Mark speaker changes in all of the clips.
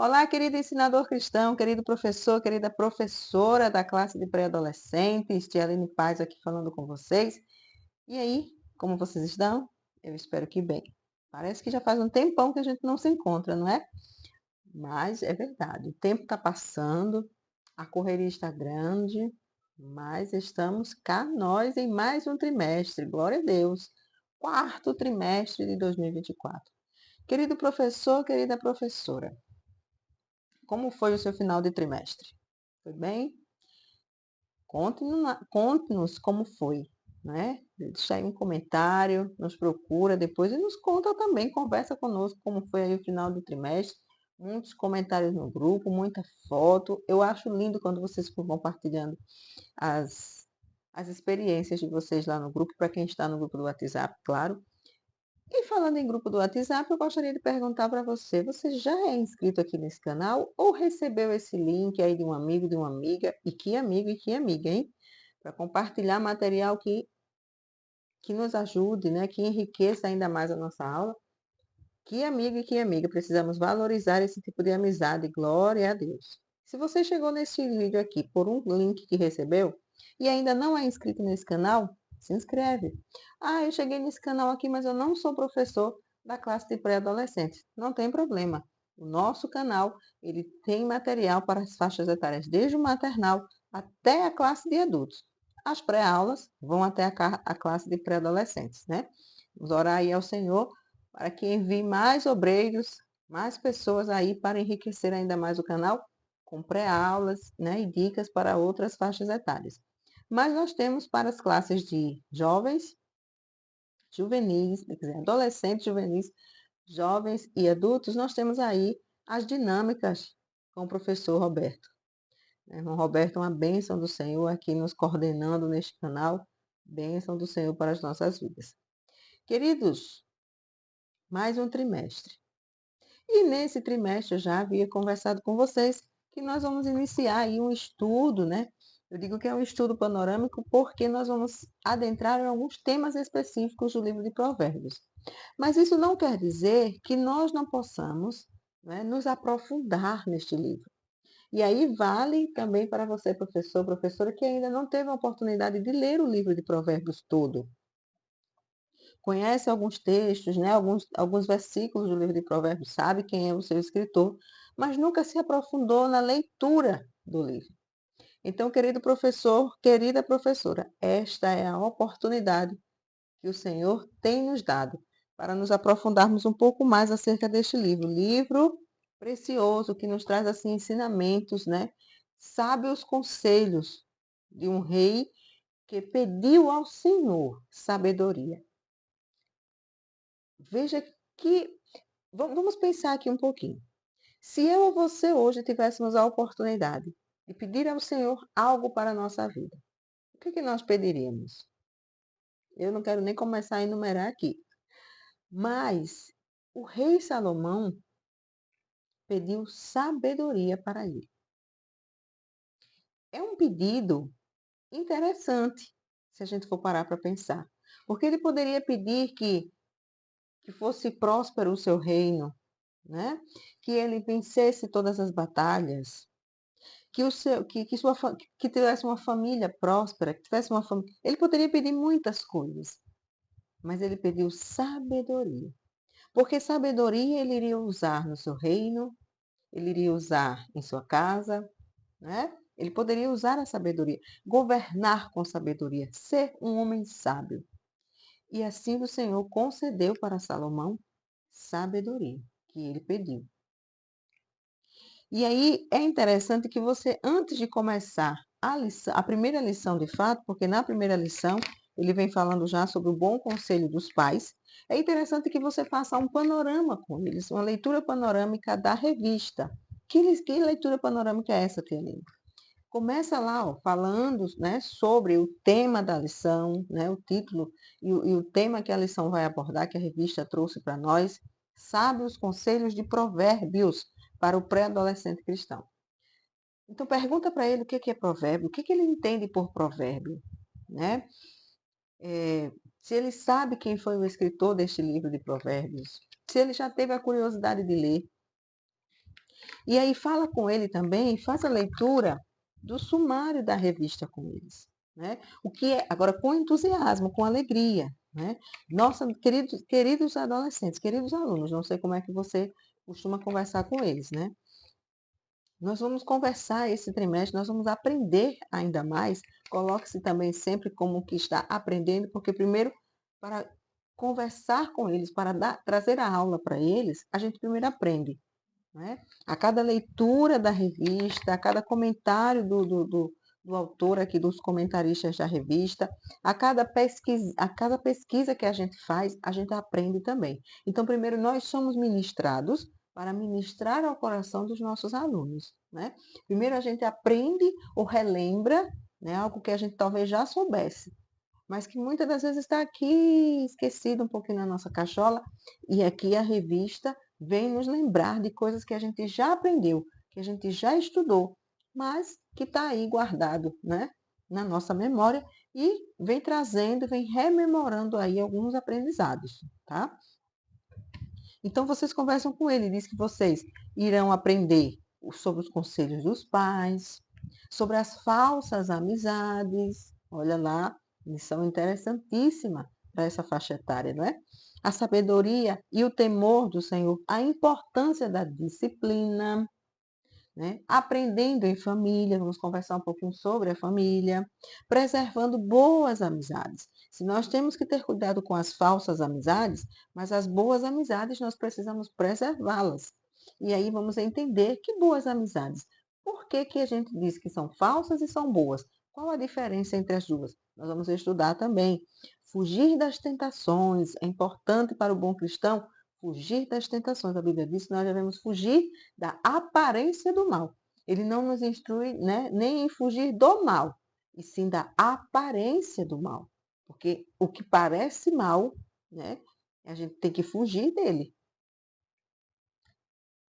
Speaker 1: Olá, querido ensinador cristão, querido professor, querida professora da classe de pré-adolescentes, tia Aline Paz aqui falando com vocês. E aí, como vocês estão? Eu espero que bem. Parece que já faz um tempão que a gente não se encontra, não é? Mas é verdade, o tempo está passando, a correria está grande, mas estamos cá nós em mais um trimestre, glória a Deus, quarto trimestre de 2024. Querido professor, querida professora, como foi o seu final de trimestre? Foi bem? Conte-nos como foi, né? Deixa aí um comentário, nos procura depois e nos conta também, conversa conosco como foi aí o final do trimestre. Muitos comentários no grupo, muita foto. Eu acho lindo quando vocês ficam compartilhando as, as experiências de vocês lá no grupo, para quem está no grupo do WhatsApp, claro. E falando em grupo do WhatsApp, eu gostaria de perguntar para você: você já é inscrito aqui nesse canal ou recebeu esse link aí de um amigo, de uma amiga? E que amigo e que amiga, hein? Para compartilhar material que nos ajude, né? Que enriqueça ainda mais a nossa aula. Que amigo e que amiga, precisamos valorizar esse tipo de amizade. Glória a Deus. Se você chegou neste vídeo aqui por um link que recebeu e ainda não é inscrito nesse canal, se inscreve. Ah, eu cheguei nesse canal aqui, mas eu não sou professor da classe de pré-adolescentes. Não tem problema. O nosso canal, ele tem material para as faixas etárias, desde o maternal até a classe de adultos. As pré-aulas vão até a classe de pré-adolescentes, né? Vamos orar aí ao Senhor para que envie mais obreiros, mais pessoas aí para enriquecer ainda mais o canal com pré-aulas, né, e dicas para outras faixas etárias. Mas nós temos para as classes de jovens, juvenis, quer dizer, adolescentes, juvenis, jovens e adultos, nós temos aí as dinâmicas com o professor Roberto. O irmão Roberto é uma bênção do Senhor aqui nos coordenando neste canal, bênção do Senhor para as nossas vidas. Queridos, mais um trimestre. E nesse trimestre eu já havia conversado com vocês que nós vamos iniciar aí um estudo, né? Eu digo que é um estudo panorâmico porque nós vamos adentrar em alguns temas específicos do livro de Provérbios. Mas isso não quer dizer que nós não possamos, né, nos aprofundar neste livro. E aí vale também para você, professor, professora, que ainda não teve a oportunidade de ler o livro de Provérbios todo. Conhece alguns textos, né, alguns versículos do livro de Provérbios, sabe quem é o seu escritor, mas nunca se aprofundou na leitura do livro. Então, querido professor, querida professora, esta é a oportunidade que o Senhor tem nos dado para nos aprofundarmos um pouco mais acerca deste livro. Livro precioso que nos traz assim ensinamentos, né? Sábios conselhos de um rei que pediu ao Senhor sabedoria. Veja que vamos pensar aqui um pouquinho. Se eu ou você hoje tivéssemos a oportunidade de pedir ao Senhor algo para a nossa vida, o que nós pediríamos? Eu não quero nem começar a enumerar aqui. Mas o rei Salomão pediu sabedoria para ele. É um pedido interessante, se a gente for parar para pensar. Porque ele poderia pedir que fosse próspero o seu reino, né? Que ele vencesse todas as batalhas, que tivesse uma família próspera, que tivesse uma família. Ele poderia pedir muitas coisas, mas ele pediu sabedoria. Porque sabedoria ele iria usar no seu reino, ele iria usar em sua casa, né? Ele poderia usar a sabedoria, governar com sabedoria, ser um homem sábio. E assim o Senhor concedeu para Salomão sabedoria, que ele pediu. E aí é interessante que você, antes de começar a primeira lição de fato, porque na primeira lição ele vem falando já sobre o bom conselho dos pais, é interessante que você faça um panorama com eles, uma leitura panorâmica da revista. Que leitura panorâmica é essa, Tia Lina? Começa lá, ó, falando, né, sobre o tema da lição, né, o título e o tema que a lição vai abordar, que a revista trouxe para nós, sabe os conselhos de provérbios para o pré-adolescente cristão. Então pergunta para ele o que é provérbio, o que ele entende por provérbio, né? Se ele sabe quem foi o escritor deste livro de provérbios, se ele já teve a curiosidade de ler. E aí fala com ele também, faz a leitura do sumário da revista com eles, né? O que é, agora com entusiasmo, com alegria, né? Nossa, queridos adolescentes, queridos alunos, não sei como é que você costuma conversar com eles, né? Nós vamos conversar esse trimestre, nós vamos aprender ainda mais. Coloque-se também sempre como que está aprendendo, porque primeiro, para conversar com eles, para trazer a aula para eles, a gente primeiro aprende, né? A cada leitura da revista, a cada comentário do autor aqui, dos comentaristas da revista, a cada pesquisa que a gente faz, a gente aprende também. Então, primeiro, nós somos ministrados para ministrar ao coração dos nossos alunos, né? Primeiro, a gente aprende ou relembra, né, algo que a gente talvez já soubesse, mas que muitas das vezes está aqui esquecido um pouquinho na nossa cachola, e aqui a revista vem nos lembrar de coisas que a gente já aprendeu, que a gente já estudou, mas que está aí guardado, né, na nossa memória e vem trazendo, vem rememorando aí alguns aprendizados, tá? Então vocês conversam com ele, diz que vocês irão aprender sobre os conselhos dos pais, sobre as falsas amizades, olha lá, lição interessantíssima para essa faixa etária, não é? A sabedoria e o temor do Senhor, a importância da disciplina, né? Aprendendo em família, vamos conversar um pouquinho sobre a família, preservando boas amizades. Se nós temos que ter cuidado com as falsas amizades, mas as boas amizades nós precisamos preservá-las. E aí vamos entender que boas amizades. Por que que a gente diz que são falsas e são boas? Qual a diferença entre as duas? Nós vamos estudar também. Fugir das tentações é importante para o bom cristão. Fugir das tentações. A Bíblia diz que nós devemos fugir da aparência do mal. Ele não nos instrui, né, nem em fugir do mal, e sim da aparência do mal. Porque o que parece mal, né, a gente tem que fugir dele,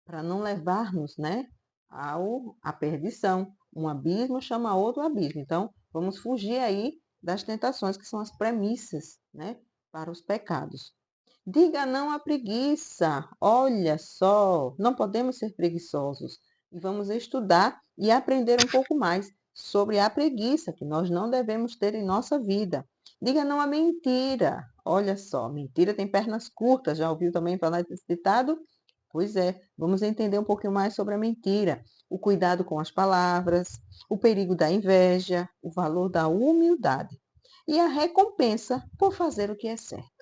Speaker 1: para não levar-nos, né, à perdição. Um abismo chama outro abismo. Então, vamos fugir aí das tentações, que são as premissas, né, para os pecados. Diga não à preguiça. Olha só, não podemos ser preguiçosos. E vamos estudar e aprender um pouco mais sobre a preguiça que nós não devemos ter em nossa vida. Diga não à mentira. Olha só, mentira tem pernas curtas. Já ouviu também falar desse ditado? Pois é, vamos entender um pouquinho mais sobre a mentira, o cuidado com as palavras, o perigo da inveja, o valor da humildade e a recompensa por fazer o que é certo.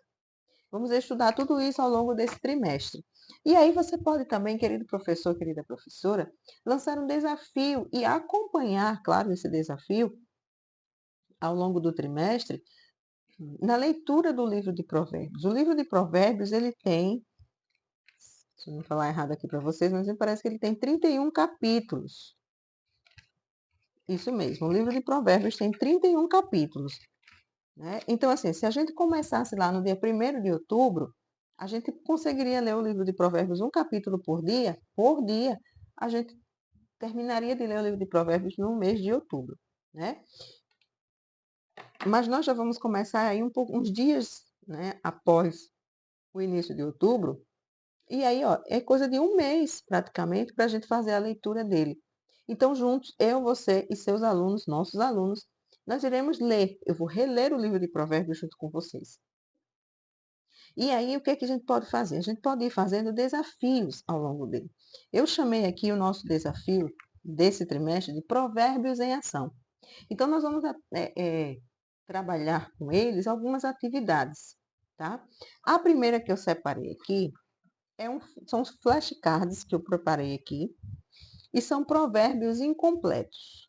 Speaker 1: Vamos estudar tudo isso ao longo desse trimestre. E aí você pode também, querido professor, querida professora, lançar um desafio e acompanhar, claro, esse desafio ao longo do trimestre na leitura do livro de Provérbios. O livro de Provérbios, ele tem, se eu não falar errado aqui para vocês, mas me parece que ele tem 31 capítulos. Isso mesmo, o livro de Provérbios tem 31 capítulos. Né? Então, assim, se a gente começasse lá no dia 1º de outubro, a gente conseguiria ler o livro de Provérbios um capítulo por dia, a gente terminaria de ler o livro de Provérbios no mês de outubro, né? Mas nós já vamos começar aí uns dias, né, após o início de outubro, e aí, ó, é coisa de um mês, praticamente, para a gente fazer a leitura dele. Então, juntos, eu, você e seus alunos, nossos alunos, nós iremos ler. Eu vou reler o livro de Provérbios junto com vocês. E aí, o que é que a gente pode fazer? A gente pode ir fazendo desafios ao longo dele. Eu chamei aqui o nosso desafio desse trimestre de Provérbios em Ação. Então, nós vamos trabalhar com eles algumas atividades, tá? A primeira que eu separei aqui são os flashcards que eu preparei aqui, e são provérbios incompletos.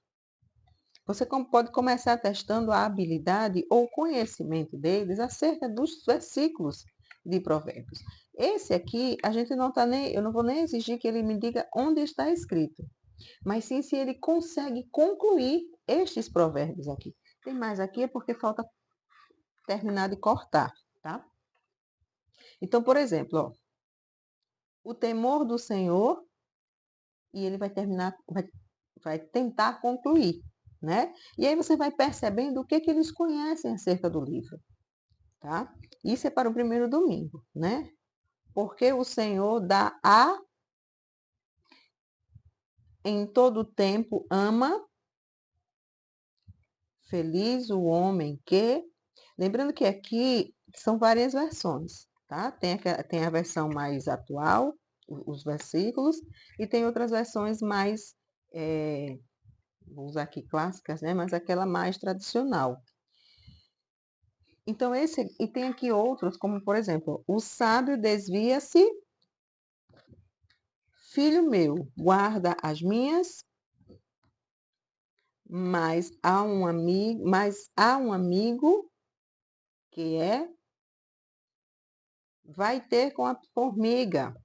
Speaker 1: Você pode começar testando a habilidade ou conhecimento deles acerca dos versículos de Provérbios. Esse aqui, a gente não tá nem, eu não vou nem exigir que ele me diga onde está escrito, mas sim se ele consegue concluir estes provérbios aqui. Tem mais aqui é porque falta terminar de cortar, tá? Então, por exemplo, ó, o temor do Senhor, e ele vai terminar, vai tentar concluir, né? E aí você vai percebendo o que que eles conhecem acerca do livro, tá? Isso é para o primeiro domingo, né? Porque o Senhor dá a em todo tempo ama, feliz o homem que... Lembrando que aqui são várias versões, tá? Tem a versão mais atual, os versículos, e tem outras versões mais, vou usar aqui clássicas, né? Mas aquela mais tradicional. Então, e tem aqui outros, como por exemplo, o sábio desvia-se, filho meu, guarda as minhas, mas há um amigo que vai ter com a formiga.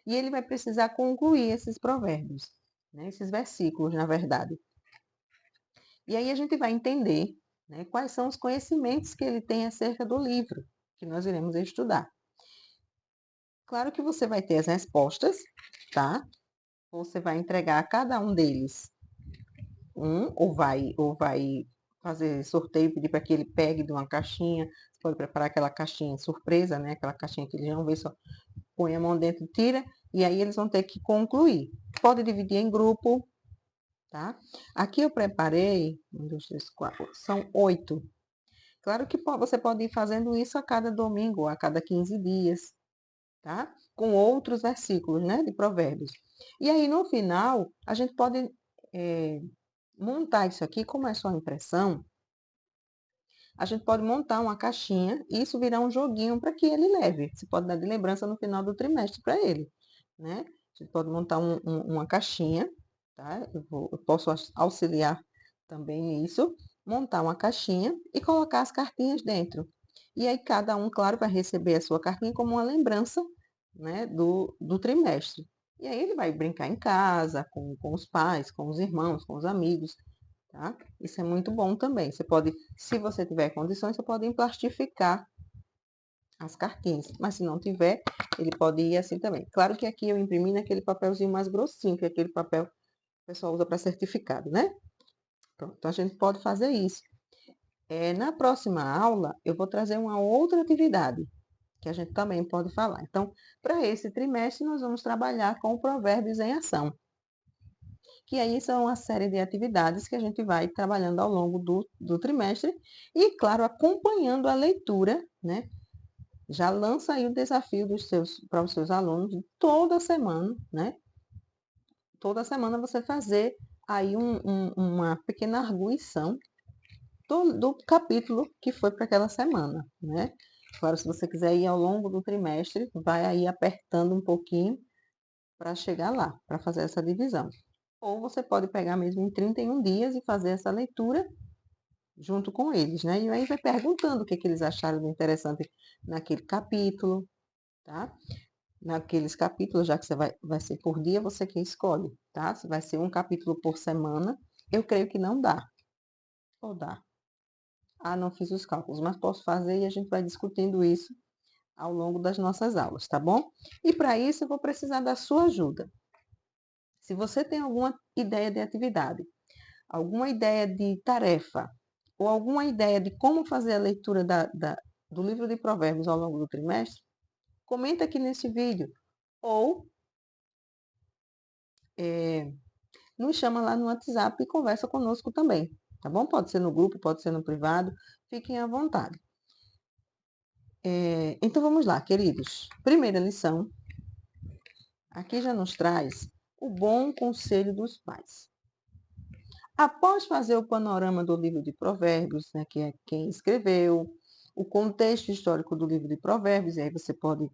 Speaker 1: E ele vai precisar concluir esses provérbios, né? Esses versículos, na verdade. E aí a gente vai entender, né, quais são os conhecimentos que ele tem acerca do livro, que nós iremos estudar. Claro que você vai ter as respostas, tá? Você vai entregar a cada um deles ou vai fazer sorteio, pedir para que ele pegue de uma caixinha. Você pode preparar aquela caixinha surpresa, né? Aquela caixinha que eles vão ver, só põe a mão dentro, tira, e aí eles vão ter que concluir. Pode dividir em grupo, tá? Aqui eu preparei, 1, 2, 3, 4, são 8. Claro que você pode ir fazendo isso a cada domingo, ou a cada 15 dias, tá? Com outros versículos, né, de Provérbios. E aí, no final, a gente pode montar isso aqui, como é só impressão, a gente pode montar uma caixinha e isso virar um joguinho para que ele leve. Você pode dar de lembrança no final do trimestre para ele, né? A gente pode montar uma caixinha, tá? Eu posso auxiliar também nisso, montar uma caixinha e colocar as cartinhas dentro. E aí cada um, claro, vai receber a sua cartinha como uma lembrança, né, do trimestre. E aí ele vai brincar em casa, com os pais, com os irmãos, com os amigos, tá? Isso é muito bom também. Você pode, se você tiver condições, você pode emplastificar as cartinhas, mas se não tiver, ele pode ir assim também. Claro que aqui eu imprimi naquele papelzinho mais grossinho, que é aquele papel que o pessoal usa para certificado, né? Pronto, então a gente pode fazer isso. Na próxima aula, eu vou trazer uma outra atividade, que a gente também pode falar. Então, para esse trimestre, nós vamos trabalhar com provérbios em ação, que aí são uma série de atividades que a gente vai trabalhando ao longo do trimestre e, claro, acompanhando a leitura, né? Já lança aí o desafio para os seus alunos toda semana, né? Toda semana você fazer aí uma pequena arguição do capítulo que foi para aquela semana, né? Claro, se você quiser ir ao longo do trimestre, vai aí apertando um pouquinho para chegar lá, para fazer essa divisão. Ou você pode pegar mesmo em 31 dias e fazer essa leitura junto com eles, né? E aí vai perguntando o que, que eles acharam de interessante naquele capítulo, tá? Naqueles capítulos, já que vai ser por dia, você que escolhe, tá? Se vai ser um capítulo por semana, eu creio que não dá. Ou dá? Ah, não fiz os cálculos, mas posso fazer e a gente vai discutindo isso ao longo das nossas aulas, tá bom? E para isso eu vou precisar da sua ajuda. Se você tem alguma ideia de atividade, alguma ideia de tarefa, ou alguma ideia de como fazer a leitura do livro de Provérbios ao longo do trimestre, comenta aqui nesse vídeo. Ou nos chama lá no WhatsApp e conversa conosco também, tá bom? Pode ser no grupo, pode ser no privado, fiquem à vontade. Então vamos lá, queridos. Primeira lição, aqui já nos traz o bom conselho dos pais. Após fazer o panorama do livro de Provérbios, né, que é quem escreveu, o contexto histórico do livro de Provérbios, e aí você pode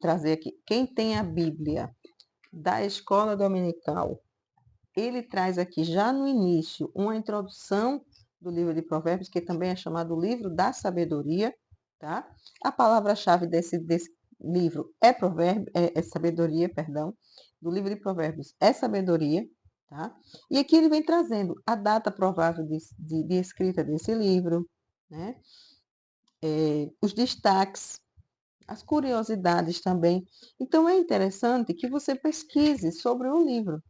Speaker 1: trazer aqui, quem tem a Bíblia da escola dominical, ele traz aqui já no início uma introdução do livro de Provérbios, que também é chamado livro da sabedoria, tá? A palavra-chave desse livro é provérbio, é sabedoria, perdão, do livro de Provérbios é sabedoria, tá? E aqui ele vem trazendo a data provável de escrita desse livro, né? Os destaques, as curiosidades também. Então é interessante que você pesquise sobre o livro.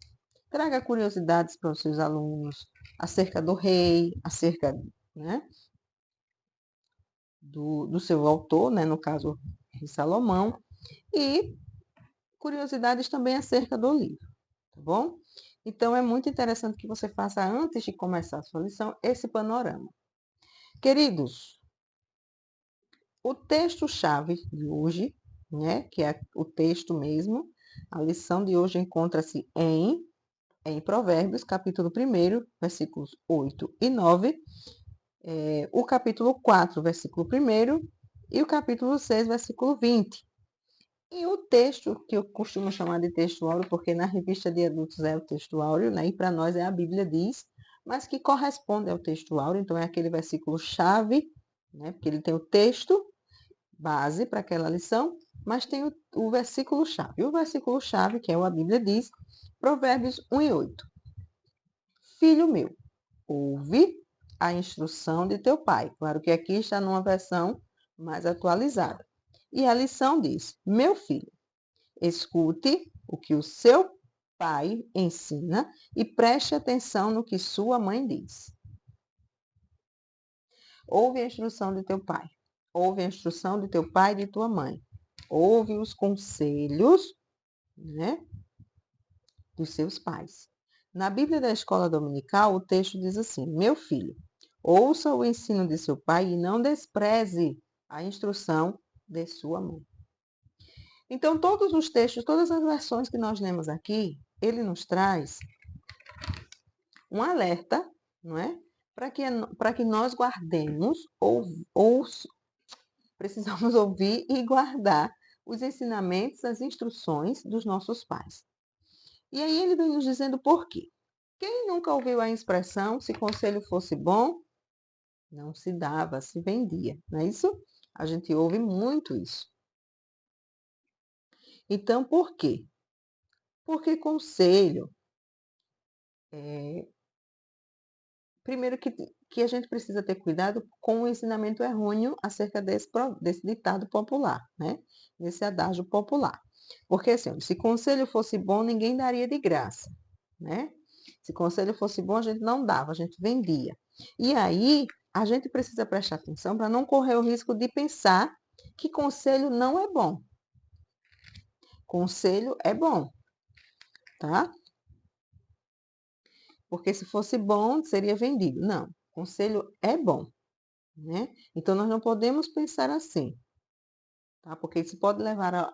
Speaker 1: Traga curiosidades para os seus alunos acerca do rei, acerca, né, do seu autor, né, no caso de Salomão, e curiosidades também acerca do livro, tá bom? Então, é muito interessante que você faça, antes de começar a sua lição, esse panorama. Queridos, o texto-chave de hoje, né, que é o texto mesmo, a lição de hoje encontra-se em Provérbios, capítulo 1, versículos 8 e 9, o capítulo 4, versículo 1 e o capítulo 6, versículo 20. E o texto, que eu costumo chamar de texto áureo, porque na revista de adultos é o texto áureo, né? E para nós é a Bíblia diz, mas que corresponde ao texto áureo, então é aquele versículo chave, né? Porque ele tem o texto base para aquela lição, mas tem o versículo chave. E o versículo chave, que é o a Bíblia diz, Provérbios 1 e 8. Filho meu, ouve a instrução de teu pai. Claro que aqui está numa versão mais atualizada. E a lição diz: meu filho, escute o que o seu pai ensina e preste atenção no que sua mãe diz. Ouve a instrução de teu pai. Ouve a instrução de teu pai e de tua mãe. Ouve os conselhos, né, dos seus pais. Na Bíblia da Escola Dominical, o texto diz assim: meu filho, ouça o ensino de seu pai e não despreze a instrução de sua mãe. Então, todos os textos, todas as versões que nós lemos aqui, ele nos traz um alerta, não é? Para que nós guardemos ou precisamos ouvir e guardar os ensinamentos, as instruções dos nossos pais. E aí ele vem nos dizendo por quê. Quem nunca ouviu a expressão, se conselho fosse bom, não se dava, se vendia, não é isso? A gente ouve muito isso. Então, por quê? Porque conselho, primeiro que a gente precisa ter cuidado com o ensinamento errôneo acerca desse ditado popular, né? Desse adágio popular. Porque assim, se conselho fosse bom, ninguém daria de graça, né? Se conselho fosse bom, a gente não dava, a gente vendia. E aí, a gente precisa prestar atenção para não correr o risco de pensar que conselho não é bom. Conselho é bom, tá? Porque se fosse bom, seria vendido. Não, conselho é bom, né? Então, nós não podemos pensar assim, tá? Porque isso pode levar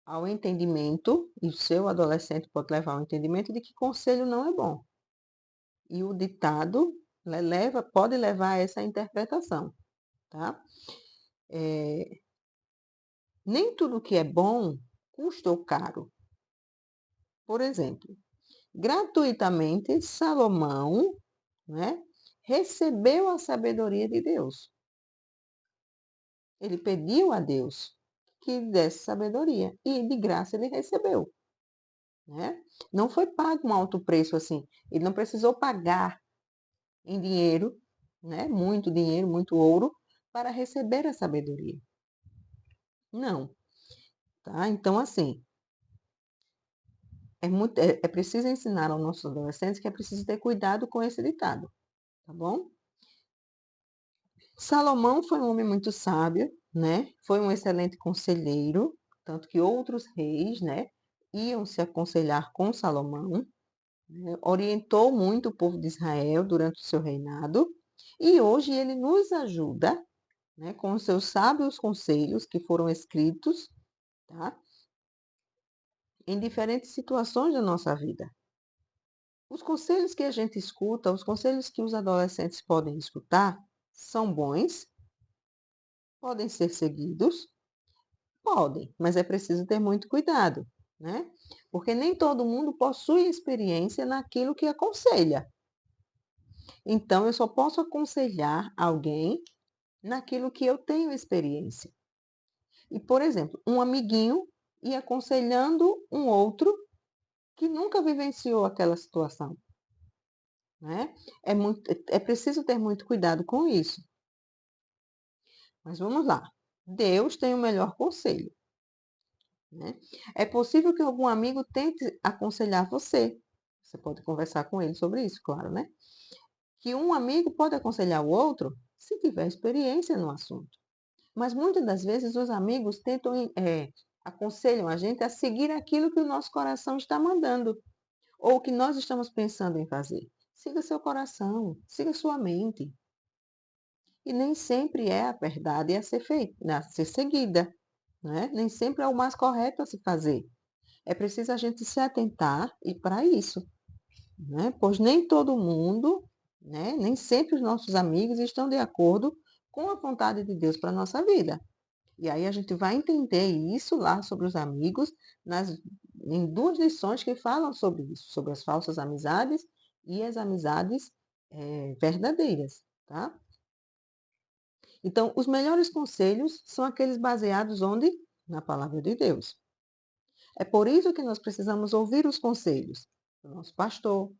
Speaker 1: ao entendimento, e o seu adolescente pode levar ao entendimento de que conselho não é bom. E o ditado pode levar a essa interpretação, tá? Nem tudo que é bom custou caro. Por exemplo, gratuitamente Salomão, né, recebeu a sabedoria de Deus. Ele pediu a Deus que desse sabedoria e de graça ele recebeu, né? Não foi pago um alto preço assim. Ele não precisou pagar em dinheiro, né, muito dinheiro, muito ouro para receber a sabedoria. Não, tá? Então assim, é preciso ensinar aos nossos adolescentes que é preciso ter cuidado com esse ditado, tá bom? Salomão foi um homem muito sábio, né? Foi um excelente conselheiro, tanto que outros reis, né, iam se aconselhar com Salomão, né? Orientou muito o povo de Israel durante o seu reinado, e hoje ele nos ajuda, né, com os seus sábios conselhos que foram escritos, tá? Em diferentes situações da nossa vida. Os conselhos que a gente escuta, os conselhos que os adolescentes podem escutar, são bons, podem ser seguidos, podem, mas é preciso ter muito cuidado, né? Porque nem todo mundo possui experiência naquilo que aconselha. Então, eu só posso aconselhar alguém naquilo que eu tenho experiência. E, por exemplo, um amiguinho ir aconselhando um outro que nunca vivenciou aquela situação, né? É preciso ter muito cuidado com isso. Mas vamos lá. Deus tem o melhor conselho, né? É possível que algum amigo tente aconselhar você. Você pode conversar com ele sobre isso, claro, né? Que um amigo pode aconselhar o outro se tiver experiência no assunto. Mas muitas das vezes os amigos tentam aconselham a gente a seguir aquilo que o nosso coração está mandando, ou que nós estamos pensando em fazer. Siga seu coração, siga sua mente. E nem sempre é a verdade a ser feita, a ser seguida, né? Nem sempre é o mais correto a se fazer. É preciso a gente se atentar e para isso, né? Pois nem todo mundo, né? Nem sempre os nossos amigos estão de acordo com a vontade de Deus para a nossa vida. E aí a gente vai entender isso lá sobre os amigos, em 2 lições que falam sobre isso, sobre as falsas amizades e as amizades verdadeiras, tá? Então, os melhores conselhos são aqueles baseados onde? Na palavra de Deus. É por isso que nós precisamos ouvir os conselhos do nosso pastor,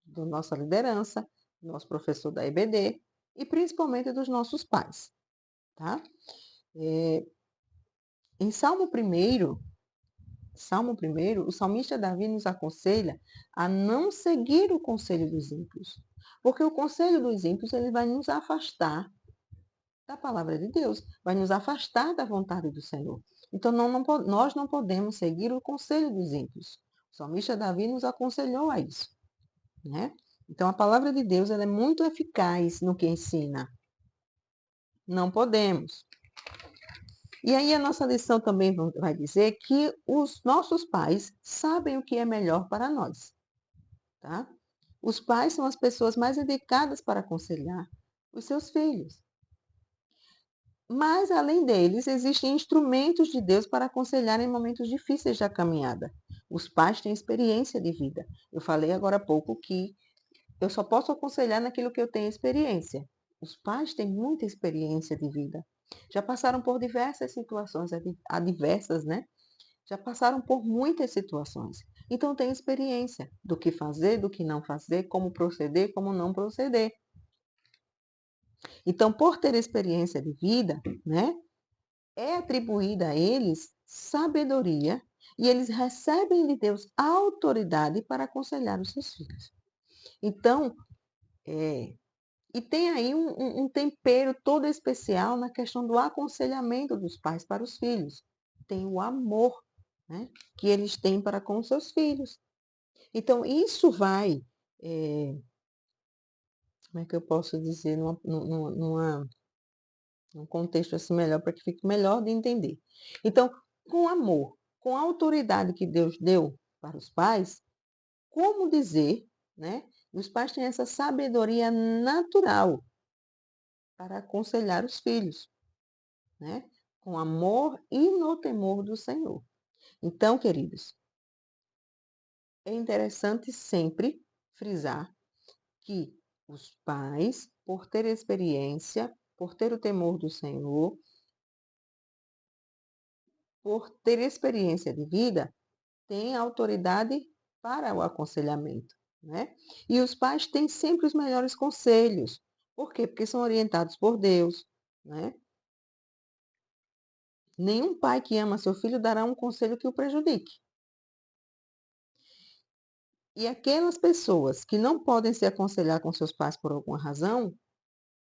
Speaker 1: da nossa liderança, do nosso professor da EBD e principalmente dos nossos pais, tá? Em Salmo 1, o salmista Davi nos aconselha a não seguir o conselho dos ímpios, porque o conselho dos ímpios ele vai nos afastar da palavra de Deus, vai nos afastar da vontade do Senhor. Então, nós não podemos seguir o conselho dos ímpios. O salmista Davi nos aconselhou a isso, né? Então, a palavra de Deus ela é muito eficaz no que ensina. Não podemos. E aí a nossa lição também vai dizer que os nossos pais sabem o que é melhor para nós, tá? Os pais são as pessoas mais indicadas para aconselhar os seus filhos. Mas, além deles, existem instrumentos de Deus para aconselhar em momentos difíceis da caminhada. Os pais têm experiência de vida. Eu falei agora há pouco que eu só posso aconselhar naquilo que eu tenho experiência. Os pais têm muita experiência de vida. Já passaram por diversas situações adversas, né? Já passaram por muitas situações. Então, têm experiência do que fazer, do que não fazer, como proceder, como não proceder. Então, por ter experiência de vida, né? É atribuída a eles sabedoria e eles recebem de Deus autoridade para aconselhar os seus filhos. Então, e tem aí um tempero todo especial na questão do aconselhamento dos pais para os filhos. Tem o amor, né, que eles têm para com os seus filhos. Então, isso vai, como é que eu posso dizer, num contexto assim melhor, para que fique melhor de entender. Então, com amor, com a autoridade que Deus deu para os pais, como dizer, né? Os pais têm essa sabedoria natural para aconselhar os filhos, né? Com amor e no temor do Senhor. Então, queridos, é interessante sempre frisar que os pais, por ter experiência, por ter o temor do Senhor, por ter experiência de vida, têm autoridade para o aconselhamento, né? E os pais têm sempre os melhores conselhos. Por quê? Porque são orientados por Deus, né? Nenhum pai que ama seu filho dará um conselho que o prejudique. E aquelas pessoas que não podem se aconselhar com seus pais por alguma razão,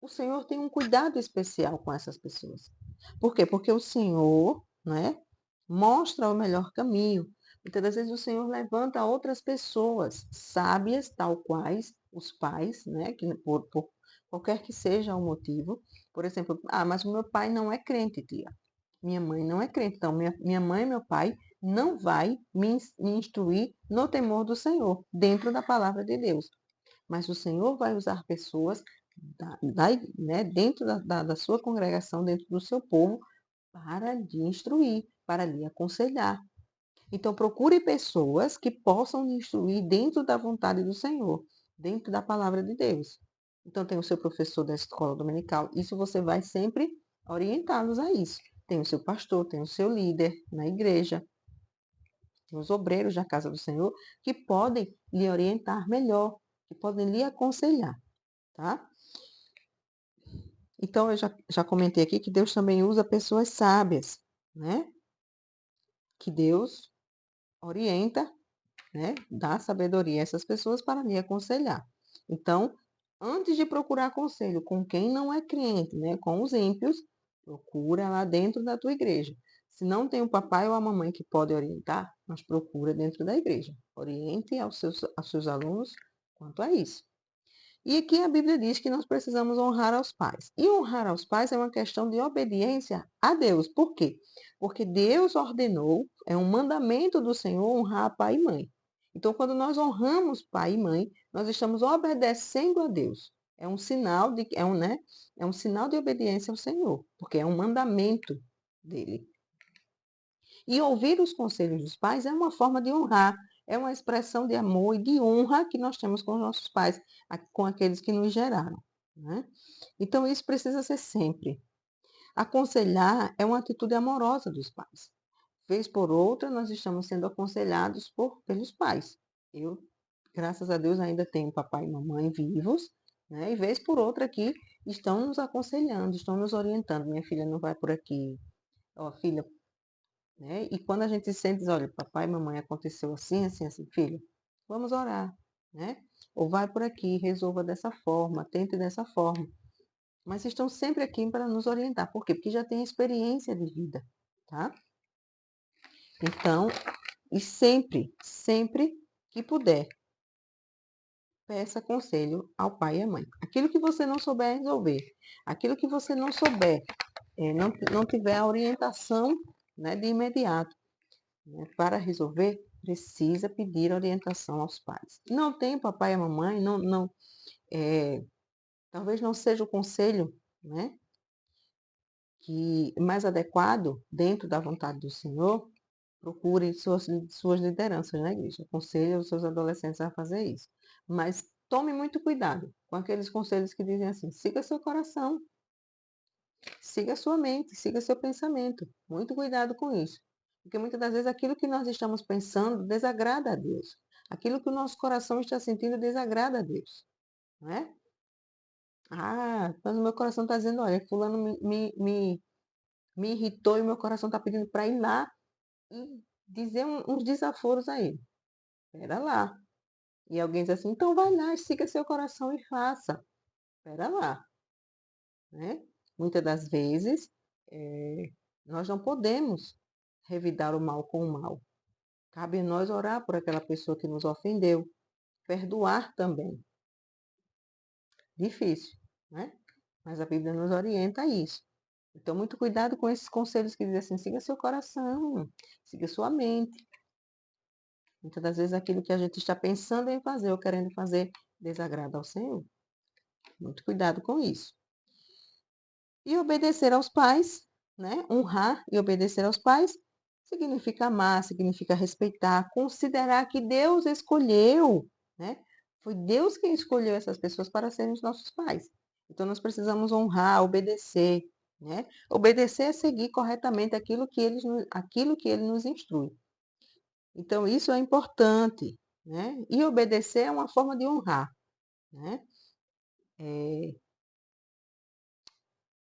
Speaker 1: o Senhor tem um cuidado especial com essas pessoas. Por quê? Porque o Senhor, né, mostra o melhor caminho. Muitas das vezes o Senhor levanta outras pessoas sábias, tal quais os pais, né, que por qualquer que seja o motivo. Por exemplo, mas o meu pai não é crente, tia. Minha mãe não é crente. Então, minha mãe e meu pai não vai me instruir no temor do Senhor, dentro da palavra de Deus. Mas o Senhor vai usar pessoas né, dentro da sua congregação, dentro do seu povo, para lhe instruir, para lhe aconselhar. Então, procure pessoas que possam lhe instruir dentro da vontade do Senhor, dentro da palavra de Deus. Então, tem o seu professor da escola dominical, isso você vai sempre orientá-los a isso. Tem o seu pastor, tem o seu líder na igreja, tem os obreiros da casa do Senhor, que podem lhe orientar melhor, que podem lhe aconselhar, tá? Então, eu já comentei aqui que Deus também usa pessoas sábias, né? Que Deus orienta, né? Dá sabedoria a essas pessoas para lhe aconselhar. Então, antes de procurar conselho com quem não é crente, né? Com os ímpios, procura lá dentro da tua igreja. Se não tem o papai ou a mamãe que pode orientar, mas procura dentro da igreja. Oriente aos seus alunos quanto a isso. E aqui a Bíblia diz que nós precisamos honrar aos pais. E honrar aos pais é uma questão de obediência a Deus. Por quê? Porque Deus ordenou, é um mandamento do Senhor honrar pai e mãe. Então, quando nós honramos pai e mãe, nós estamos obedecendo a Deus. É um sinal de, é um sinal de obediência ao Senhor, porque é um mandamento dele. E ouvir os conselhos dos pais é uma forma de honrar, é uma expressão de amor e de honra que nós temos com os nossos pais, com aqueles que nos geraram. Né? Então, isso precisa ser sempre. Aconselhar é uma atitude amorosa dos pais. Vez por outra, nós estamos sendo aconselhados pelos pais. Eu, graças a Deus, ainda tenho papai e mamãe vivos, né? E vez por outra aqui estão nos aconselhando, estão nos orientando. Minha filha não vai por aqui. Ó, filha, né? E quando a gente se sente, diz, olha, papai e mamãe aconteceu assim, assim, assim, filho, vamos orar, né? Ou vai por aqui, resolva dessa forma, tente dessa forma. Mas estão sempre aqui para nos orientar. Por quê? Porque já tem experiência de vida, tá? Então, e sempre, sempre que puder, peça conselho ao pai e à mãe. Aquilo que você não souber resolver, aquilo que você não souber, não tiver a orientação, né, de imediato, né, para resolver, precisa pedir orientação aos pais. Não tem papai e mamãe, talvez não seja o conselho, né, que mais adequado dentro da vontade do Senhor, procure suas lideranças na igreja. Aconselhe os seus adolescentes a fazer isso. Mas tome muito cuidado com aqueles conselhos que dizem assim: siga seu coração, siga sua mente, siga seu pensamento. Muito cuidado com isso. Porque muitas das vezes aquilo que nós estamos pensando desagrada a Deus. Aquilo que o nosso coração está sentindo desagrada a Deus. Não é? Ah, mas o meu coração está dizendo, olha, fulano me irritou e o meu coração está pedindo para ir lá e dizer uns desaforos a ele. Espera lá. E alguém diz assim, então vai lá, siga seu coração e faça. Espera lá. Né? Muitas das vezes, nós não podemos revidar o mal com o mal. Cabe a nós orar por aquela pessoa que nos ofendeu, perdoar também. Difícil, né? Mas a Bíblia nos orienta a isso. Então, muito cuidado com esses conselhos que dizem assim, siga seu coração, siga sua mente. Muitas das vezes aquilo que a gente está pensando em fazer ou querendo fazer desagrada ao Senhor. Muito cuidado com isso. E obedecer aos pais, né? Honrar e obedecer aos pais significa amar, significa respeitar, considerar que Deus escolheu, né? Foi Deus quem escolheu essas pessoas para serem os nossos pais. Então nós precisamos honrar, obedecer, né? Obedecer é seguir corretamente aquilo que ele nos instrui. Então isso é importante, né? E obedecer é uma forma de honrar, né?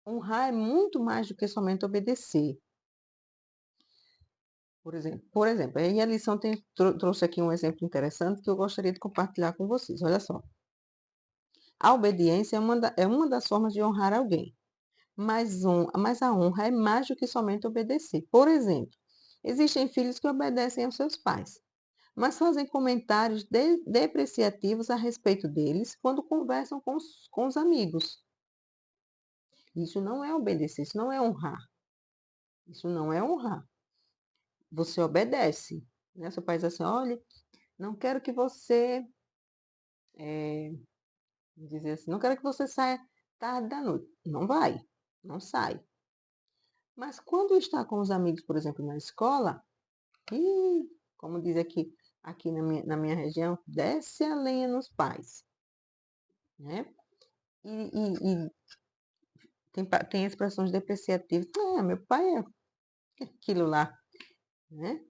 Speaker 1: Honrar é muito mais do que somente obedecer. Por exemplo, aí a lição trouxe aqui um exemplo interessante que eu gostaria de compartilhar com vocês. Olha só. A obediência é uma das formas de honrar alguém, mas a honra é mais do que somente obedecer. Por exemplo, existem filhos que obedecem aos seus pais, mas fazem comentários depreciativos a respeito deles quando conversam com os amigos. Isso não é obedecer, isso não é honrar. Isso não é honrar. Você obedece. Né? Seu pai diz assim, olha, não quero que você, dizer assim, não quero que você saia tarde da noite. Não vai, não sai. Mas quando está com os amigos, por exemplo, na escola, como diz aqui na minha região, desce a lenha nos pais. Né? E tem expressões depreciativas. Ah, meu pai é aquilo lá. Né?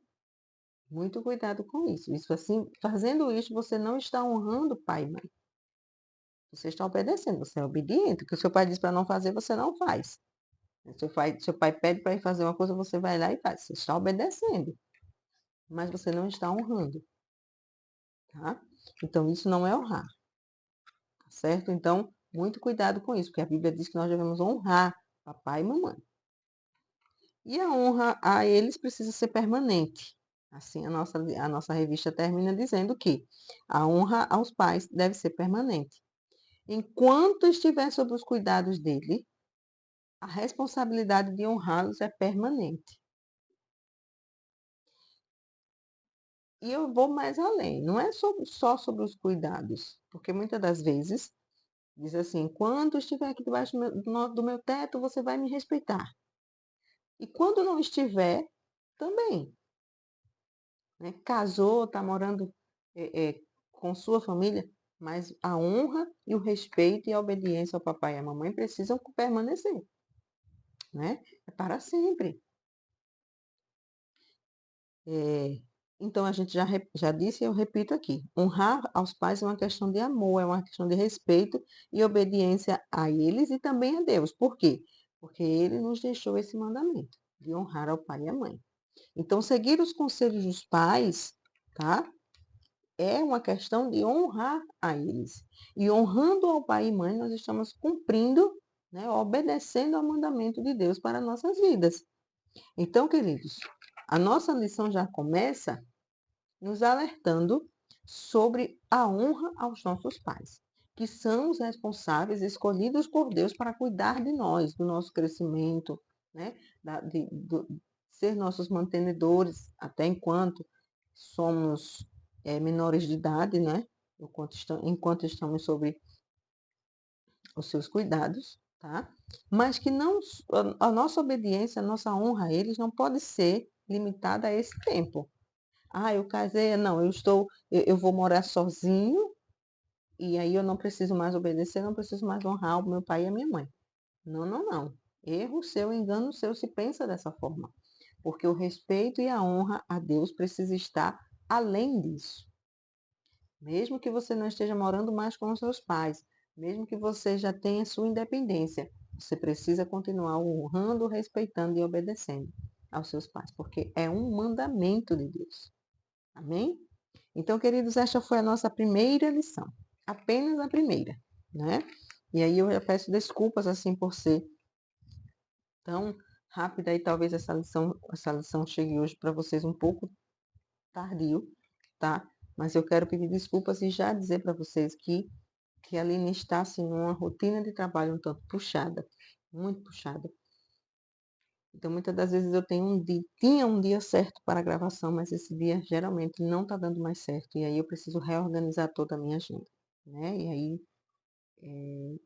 Speaker 1: Muito cuidado com isso. Isso assim, fazendo isso, você não está honrando pai e mãe. Você está obedecendo, você é obediente. O que o seu pai diz para não fazer, você não faz. Seu pai pede para ir fazer uma coisa, você vai lá e faz. Você está obedecendo, mas você não está honrando. Tá? Então, isso não é honrar. Tá certo? Então, muito cuidado com isso, porque a Bíblia diz que nós devemos honrar papai e mamãe. E a honra a eles precisa ser permanente. Assim, a nossa revista termina dizendo que a honra aos pais deve ser permanente. Enquanto estiver sob os cuidados dele, a responsabilidade de honrá-los é permanente. E eu vou mais além, não é só sobre os cuidados, porque muitas das vezes diz assim: enquanto estiver aqui debaixo do meu teto, você vai me respeitar. E quando não estiver, também. Né? Casou, está morando com sua família, mas a honra e o respeito e a obediência ao papai e à mamãe precisam permanecer. Né? É para sempre. Então, a gente já disse e eu repito aqui: honrar aos pais é uma questão de amor, é uma questão de respeito e obediência a eles e também a Deus. Por quê? Porque ele nos deixou esse mandamento de honrar ao pai e à mãe. Então, seguir os conselhos dos pais, tá? É uma questão de honrar a eles. E honrando ao pai e mãe, nós estamos cumprindo, né, obedecendo ao mandamento de Deus para nossas vidas. Então, queridos, a nossa lição já começa nos alertando sobre a honra aos nossos pais, que são os responsáveis escolhidos por Deus para cuidar de nós, do nosso crescimento, né? Ser nossos mantenedores, até enquanto somos menores de idade, né? Enquanto estamos sob os seus cuidados, tá? Mas que não, a nossa obediência, a nossa honra a eles não pode ser limitada a esse tempo. Ah, eu casei, não, eu vou morar sozinho e aí eu não preciso mais obedecer, não preciso mais honrar o meu pai e a minha mãe. Não, não, não. Erro seu, engano seu se pensa dessa forma. Porque o respeito e a honra a Deus precisa estar além disso. Mesmo que você não esteja morando mais com os seus pais, mesmo que você já tenha sua independência, você precisa continuar honrando, respeitando e obedecendo aos seus pais, porque é um mandamento de Deus. Amém? Então, queridos, esta foi a nossa primeira lição. Apenas a primeira, né? E aí eu já peço desculpas, assim, por ser tão rápida e talvez essa lição chegue hoje para vocês um pouco tardio, tá? Mas eu quero pedir desculpas e já dizer para vocês que a Aline está, assim, numa rotina de trabalho um tanto puxada, muito puxada. Então, muitas das vezes eu tinha um dia certo para a gravação, mas esse dia geralmente não está dando mais certo. E aí eu preciso reorganizar toda a minha agenda, né? E aí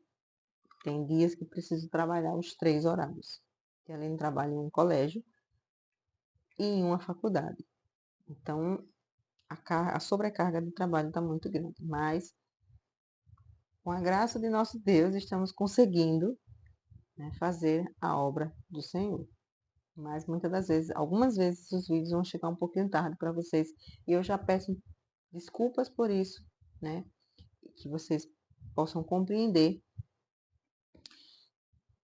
Speaker 1: tem dias que preciso trabalhar os 3 horários. Que além trabalho em um colégio e em uma faculdade. Então, a sobrecarga de trabalho está muito grande. Mas, com a graça de nosso Deus, estamos conseguindo, né, fazer a obra do Senhor. Mas muitas das vezes, algumas vezes os vídeos vão chegar um pouquinho tarde para vocês. E eu já peço desculpas por isso, né? Que vocês possam compreender.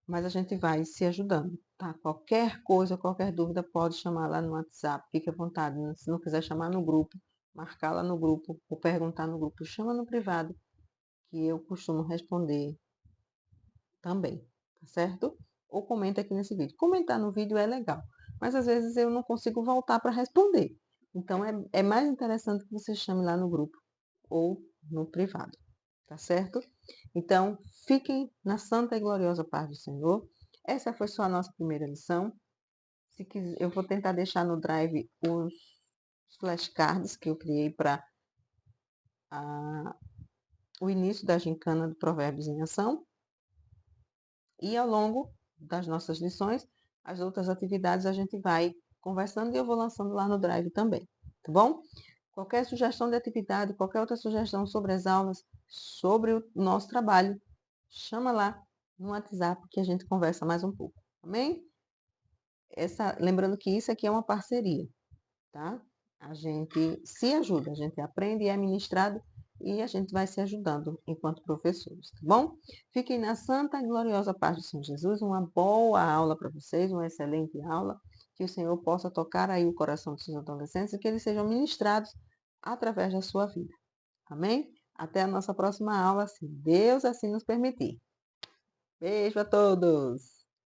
Speaker 1: Mas a gente vai se ajudando, tá? Qualquer coisa, qualquer dúvida, pode chamar lá no WhatsApp. Fique à vontade. Se não quiser chamar no grupo, marcar lá no grupo ou perguntar no grupo, chama no privado, que eu costumo responder também, tá certo? Ou comenta aqui nesse vídeo. Comentar no vídeo é legal, mas às vezes eu não consigo voltar para responder. Então, é mais interessante que você chame lá no grupo ou no privado, tá certo? Então, fiquem na santa e gloriosa paz do Senhor. Essa foi só a nossa primeira lição. Se quiser, eu vou tentar deixar no Drive os flashcards que eu criei para o início da gincana do Provérbios em Ação. E ao longo das nossas lições, as outras atividades a gente vai conversando e eu vou lançando lá no Drive também, tá bom? Qualquer sugestão de atividade, qualquer outra sugestão sobre as aulas, sobre o nosso trabalho, chama lá no WhatsApp que a gente conversa mais um pouco, amém? Lembrando que isso aqui é uma parceria, tá? A gente se ajuda, a gente aprende e é ministrado e a gente vai se ajudando enquanto professores, tá bom? Fiquem na santa e gloriosa paz do Senhor Jesus. Uma boa aula para vocês, uma excelente aula. Que o Senhor possa tocar aí o coração dos seus adolescentes e que eles sejam ministrados através da sua vida. Amém? Até a nossa próxima aula, se Deus assim nos permitir. Beijo a todos!